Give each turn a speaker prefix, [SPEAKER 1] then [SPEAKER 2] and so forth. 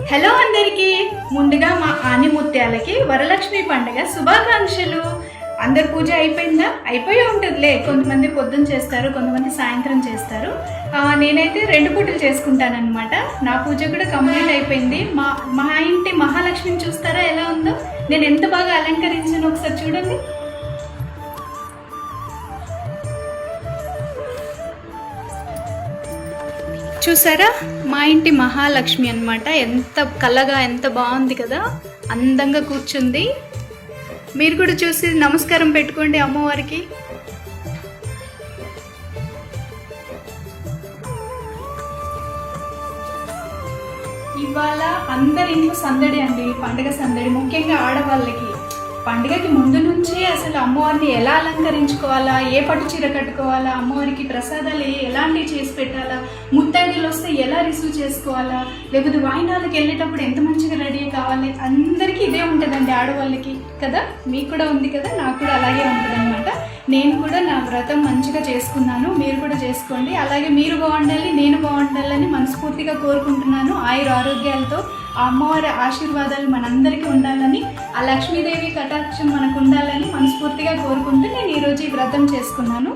[SPEAKER 1] Hello అందరికీ, ముందుగా మా ఆనిముత్యాలకి వరలక్ష్మి పండుగ శుభాకాంక్షలు. అందరు పూజ అయిపోయిందా? అయిపోయి ఉంటుందిలే. కొంతమంది పొద్దున్న చేస్తారు, కొంతమంది సాయంత్రం చేస్తారు. నేనైతే 2 పూటలు చేసుకుంటానన్నమాట. నా పూజ కూడా కంప్లీట్ అయిపోయింది. మా ఇంటి మహాలక్ష్మిని చూస్తారా ఎలా ఉందో? నేను ఎంత బాగా అలంకరించాను ఒకసారి చూడండి. చూసారా, మా ఇంటి మహాలక్ష్మి అన్నమాట. ఎంత కళగా, ఎంత బాగుంది కదా, అందంగా కూర్చుంది. మీరు కూడా చూసి నమస్కారం పెట్టుకోండి అమ్మవారికి. ఇవాళ అందరి ఇంట్లో సందడి అండి, పండుగ సందడి. ముఖ్యంగా ఆడవాళ్ళకి పండుగకి ముందు నుంచే అసలు అమ్మవారిని ఎలా అలంకరించుకోవాలా, ఏ పట్టు చీర కట్టుకోవాలా, అమ్మవారికి ప్రసాదాలు ఎలాంటివి చేసి పెట్టాలా, ముత్తైదులు వస్తే ఎలా రిసీవ్ చేసుకోవాలా, లేకపోతే వాయినాలకు వెళ్ళేటప్పుడు ఎంత మంచిగా రెడీ కావాలి, అందరికీ ఇదే ఉంటుందండి ఆడవాళ్ళకి కదా. మీకు కూడా ఉంది కదా, నాకు కూడా అలాగే ఉంటుంది అనమాట. నేను కూడా నా వ్రతం మంచిగా చేసుకున్నాను, మీరు కూడా చేసుకోండి. అలాగే మీరు బాగుండాలి, నేను బాగుండాలని మనస్ఫూర్తిగా కోరుకుంటున్నాను. ఆరోగ్యాలతో ఆ అమ్మవారి ఆశీర్వాదాలు మనందరికీ ఉండాలని, ఆ లక్ష్మీదేవి కటాక్షం మనకు ఉండాలని మనస్ఫూర్తిగా కోరుకుంటూ నేను ఈరోజు ఈ వ్రతం చేసుకున్నాను.